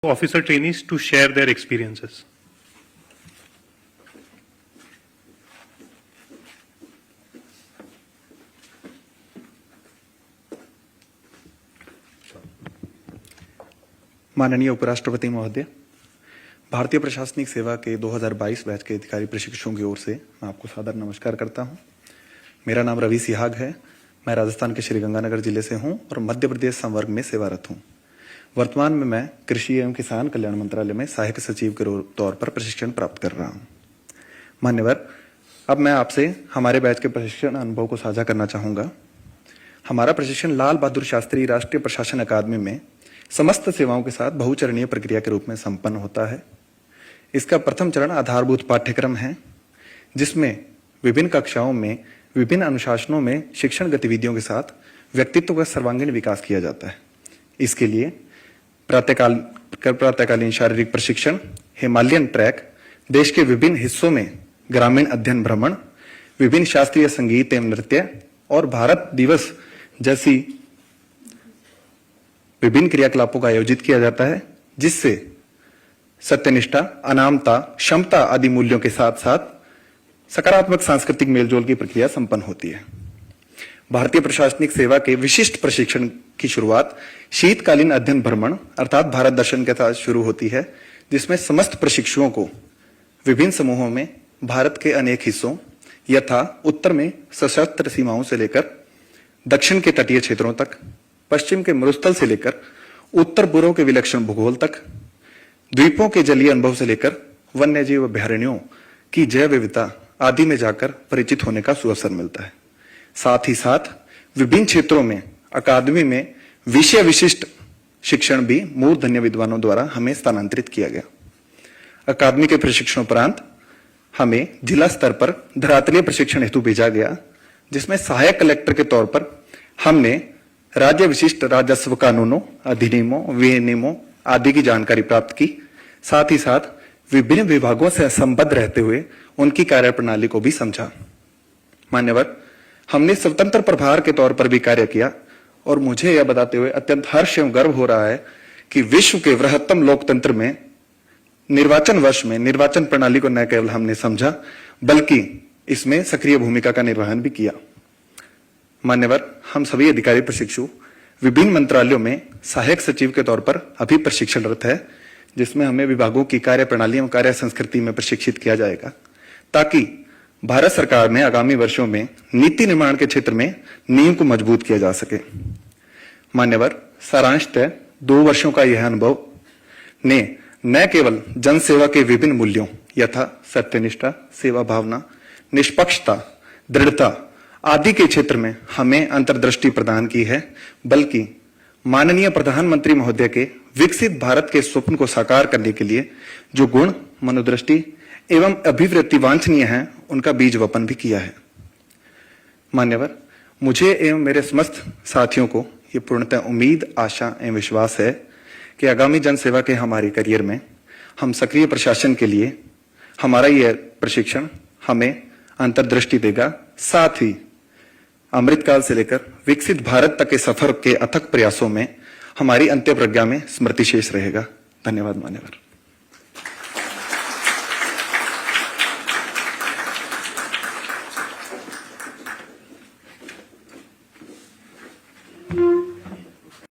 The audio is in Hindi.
officer trainees to share their experiences. माननीय उपराष्ट्रपति महोदय, भारतीय प्रशासनिक सेवा के 2022 बैच के अधिकारी प्रशिक्षुओं की ओर से मैं आपको सादर नमस्कार करता हूं। मेरा नाम रवि सिहाग है। मैं राजस्थान के श्रीगंगानगर जिले से हूं और मध्य प्रदेश संवर्ग में सेवारत हूं। वर्तमान में मैं कृषि एवं किसान कल्याण मंत्रालय में सहायक सचिव के तौर पर प्रशिक्षण प्राप्त कर रहा हूं। मान्यवर, अब मैं आपसे हमारे बैच के प्रशिक्षण अनुभव को साझा करना चाहूंगा। हमारा प्रशिक्षण लाल बहादुर शास्त्री राष्ट्रीय प्रशासन अकादमी में समस्त सेवाओं के साथ बहुचरणीय प्रक्रिया के रूप में संपन्न होता है। इसका प्रथम चरण आधारभूत पाठ्यक्रम है, जिसमें विभिन्न कक्षाओं में विभिन्न अनुशासनों में शिक्षण गतिविधियों के साथ व्यक्तित्व का सर्वांगीण विकास किया जाता है। इसके लिए प्रातःकालीन शारीरिक प्रशिक्षण, हिमालयन ट्रैक, देश के विभिन्न हिस्सों में ग्रामीण अध्ययन भ्रमण, विभिन्न शास्त्रीय संगीत एवं नृत्य और भारत दिवस जैसी विभिन्न क्रियाकलापों का आयोजित किया जाता है, जिससे सत्यनिष्ठा, अनामता, क्षमता आदि मूल्यों के साथ साथ सकारात्मक सांस्कृतिक मेलजोल की प्रक्रिया संपन्न होती है। भारतीय प्रशासनिक सेवा के विशिष्ट प्रशिक्षण की शुरुआत शीतकालीन अध्ययन भ्रमण अर्थात भारत दर्शन के साथ शुरू होती है, जिसमें समस्त प्रशिक्षुओं को विभिन्न समूहों में भारत के अनेक हिस्सों यथा उत्तर में सशस्त्र सीमाओं से लेकर दक्षिण के तटीय क्षेत्रों तक, पश्चिम के मरुस्थल से लेकर उत्तर पूर्व के विलक्षण भूगोल तक, द्वीपों के जलीय अनुभव से लेकर वन्यजीव अभयारण्यों की जैव विविधता आदि में जाकर परिचित होने का सुअवसर मिलता है। साथ ही साथ विभिन्न क्षेत्रों में अकादमी में विषय विशिष्ट शिक्षण भी मूर्धन्य विद्वानों द्वारा हमें स्थानांतरित किया गया। अकादमी के प्रशिक्षणोपरांत हमें जिला स्तर पर धरातलीय प्रशिक्षण हेतु भेजा गया, जिसमें सहायक कलेक्टर के तौर पर हमने राज्य विशिष्ट राजस्व कानूनों, अधिनियमों, विनियमों आदि की जानकारी प्राप्त की। साथ ही साथ विभिन्न विभागों से संबद्ध रहते हुए उनकी कार्यप्रणाली को भी समझा। मान्यवर, हमने स्वतंत्र प्रभार के तौर पर भी कार्य किया और मुझे यह बताते हुए अत्यंत हर्ष एवं गर्व हो रहा है कि विश्व के वृहत्तम लोकतंत्र में निर्वाचन वर्ष में निर्वाचन प्रणाली को न केवल हमने समझा, बल्कि इसमें सक्रिय भूमिका का निर्वहन भी किया। मान्यवर, हम सभी अधिकारी प्रशिक्षु विभिन्न मंत्रालयों में सहायक सचिव के तौर पर अभी प्रशिक्षणरत है, जिसमें हमें विभागों की कार्य प्रणाली एवं कार्य संस्कृति में प्रशिक्षित किया जाएगा, ताकि भारत सरकार में आगामी वर्षों में नीति निर्माण के क्षेत्र में नींव को मजबूत किया जा सके। मान्यवर, सारांशतः 2 वर्षों का यह अनुभव ने न केवल जन सेवा के विभिन्न मूल्यों यथा सत्यनिष्ठा, सेवा भावना, निष्पक्षता, दृढ़ता आदि के क्षेत्र में हमें अंतर्दृष्टि प्रदान की है, बल्कि माननीय प्रधानमंत्री महोदय के विकसित भारत के स्वप्न को साकार करने के लिए जो गुण, मनोदृष्टि एवं अभिवृत्ति वांछनीय है, उनका बीज वपन भी किया है। मान्यवर, मुझे एवं मेरे समस्त साथियों को ये पूर्णतः उम्मीद, आशा एवं विश्वास है कि आगामी जनसेवा के हमारे करियर में हम सक्रिय प्रशासन के लिए हमारा यह प्रशिक्षण हमें अंतर्दृष्टि देगा। साथ ही अमृतकाल से लेकर विकसित भारत तक के सफर के अथक प्रयासों में हमारी अंत्य प्रज्ञा में स्मृति शेष रहेगा। धन्यवाद मान्यवर।